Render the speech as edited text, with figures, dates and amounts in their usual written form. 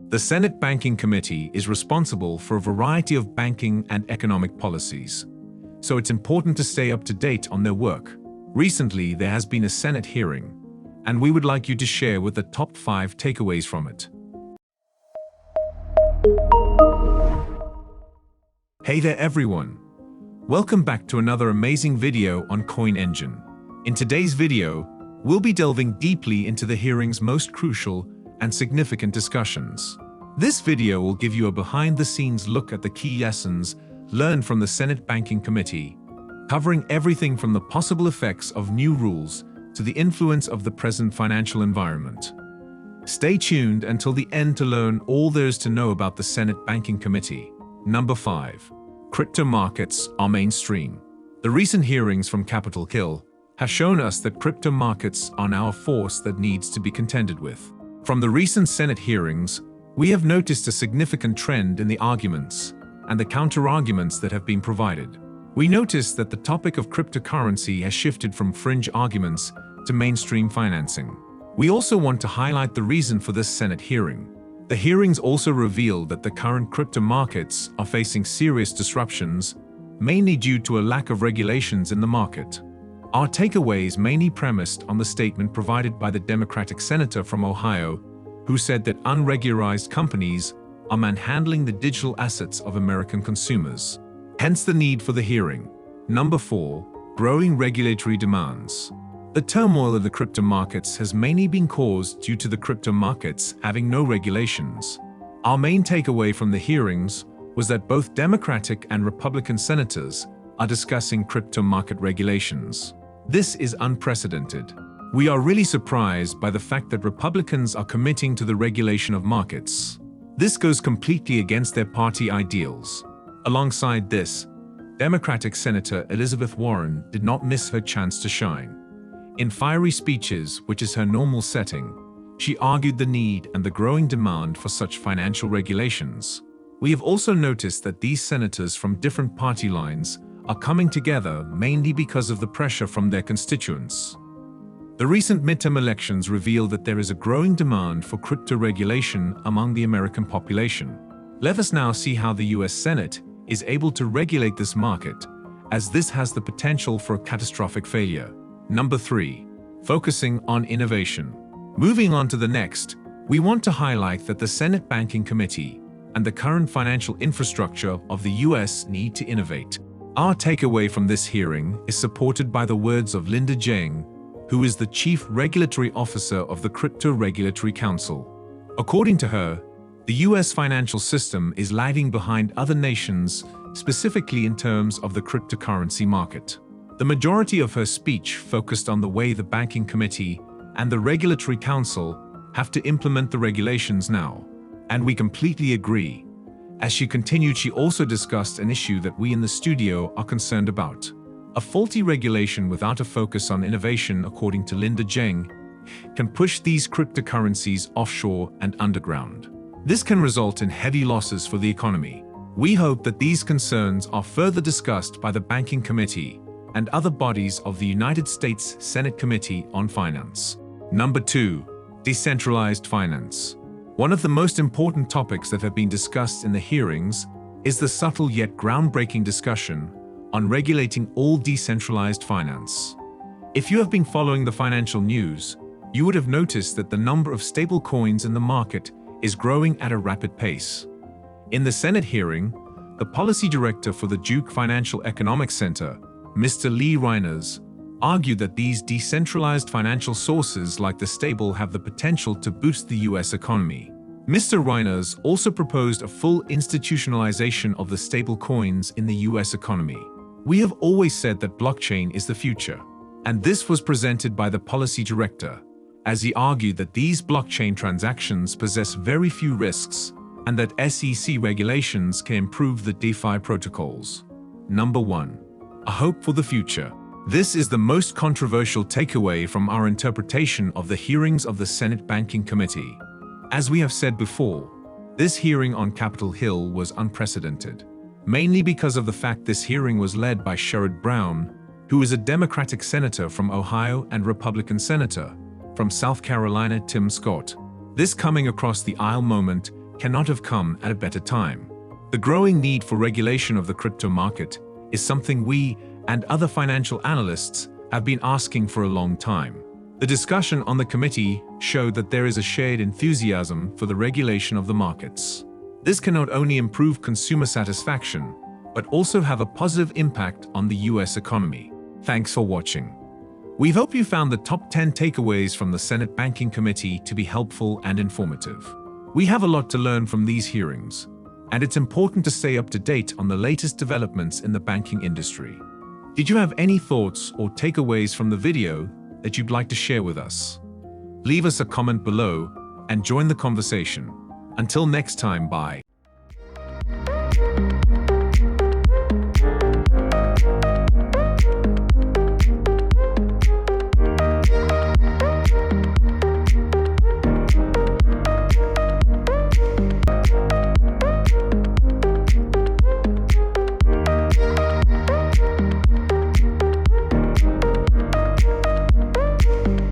The Senate Banking Committee is responsible for a variety of banking and economic policies, so it's important to stay up to date on their work. Recently, there has been a Senate hearing, and we would like you to share with the top 5 takeaways from it. Hey there everyone! Welcome back to another amazing video on Coin Engine. In today's video, we'll be delving deeply into the hearing's most crucial and significant discussions. This video will give you a behind-the-scenes look at the key lessons learned from the Senate Banking Committee, covering everything from the possible effects of new rules to the influence of the present financial environment. Stay tuned until the end to learn all there is to know about the Senate Banking Committee. Number 5. Crypto markets are mainstream. The recent hearings from Capitol Hill have shown us that crypto markets are now a force that needs to be contended with. From the recent Senate hearings, we have noticed a significant trend in the arguments and the counter-arguments that have been provided. We noticed that the topic of cryptocurrency has shifted from fringe arguments to mainstream financing. We also want to highlight the reason for this Senate hearing. The hearings also revealed that the current crypto markets are facing serious disruptions, mainly due to a lack of regulations in the market. Our takeaways mainly premised on the statement provided by the Democratic senator from Ohio, who said that unregularized companies are manhandling the digital assets of American consumers. Hence the need for the hearing. Number 4. Growing regulatory demands. The turmoil of the crypto markets has mainly been caused due to the crypto markets having no regulations. Our main takeaway from the hearings was that both Democratic and Republican senators are discussing crypto market regulations. This is unprecedented. We are really surprised by the fact that Republicans are committing to the regulation of markets. This goes completely against their party ideals. Alongside this, Democratic Senator Elizabeth Warren did not miss her chance to shine. In fiery speeches, which is her normal setting, she argued the need and the growing demand for such financial regulations. We have also noticed that these senators from different party lines are coming together mainly because of the pressure from their constituents. The recent midterm elections reveal that there is a growing demand for crypto regulation among the American population. Let us now see how the US Senate is able to regulate this market, as this has the potential for a catastrophic failure. Number 3. Focusing on innovation. Moving on to the next, we want to highlight that the Senate Banking Committee and the current financial infrastructure of the US need to innovate. Our takeaway from this hearing is supported by the words of Linda Zhang, who is the Chief Regulatory Officer of the Crypto Regulatory Council. According to her, the US financial system is lagging behind other nations, specifically in terms of the cryptocurrency market. The majority of her speech focused on the way the Banking Committee and the Regulatory Council have to implement the regulations now, and we completely agree. As she continued, she also discussed an issue that we in the studio are concerned about. A faulty regulation without a focus on innovation, according to Linda Zhang, can push these cryptocurrencies offshore and underground. This can result in heavy losses for the economy. We hope that these concerns are further discussed by the Banking Committee and other bodies of the United States Senate Committee on Finance. Number 2. Decentralized Finance. One of the most important topics that have been discussed in the hearings is the subtle yet groundbreaking discussion on regulating all decentralized finance. If you have been following the financial news, you would have noticed that the number of stable coins in the market is growing at a rapid pace. In the Senate hearing, the policy director for the Duke Financial Economics Center, Mr. Lee Reiners, argued that these decentralized financial sources like the stable have the potential to boost the US economy. Mr. Reiners also proposed a full institutionalization of the stable coins in the US economy. We have always said that blockchain is the future, and this was presented by the policy director, as he argued that these blockchain transactions possess very few risks and that SEC regulations can improve the DeFi protocols. Number 1. A hope for the future. This is the most controversial takeaway from our interpretation of the hearings of the Senate Banking Committee. As we have said before, this hearing on Capitol Hill was unprecedented, mainly because of the fact this hearing was led by Sherrod Brown, who is a Democratic senator from Ohio and Republican senator from South Carolina Tim Scott. This coming across the aisle moment cannot have come at a better time. The growing need for regulation of the crypto market is something we and other financial analysts have been asking for a long time. The discussion on the committee showed that there is a shared enthusiasm for the regulation of the markets. This can not only improve consumer satisfaction, but also have a positive impact on the US economy. Thanks for watching. We hope you found the top 10 takeaways from the Senate Banking Committee to be helpful and informative. We have a lot to learn from these hearings, and it's important to stay up to date on the latest developments in the banking industry. Did you have any thoughts or takeaways from the video that you'd like to share with us? Leave us a comment below and join the conversation. Until next time, bye.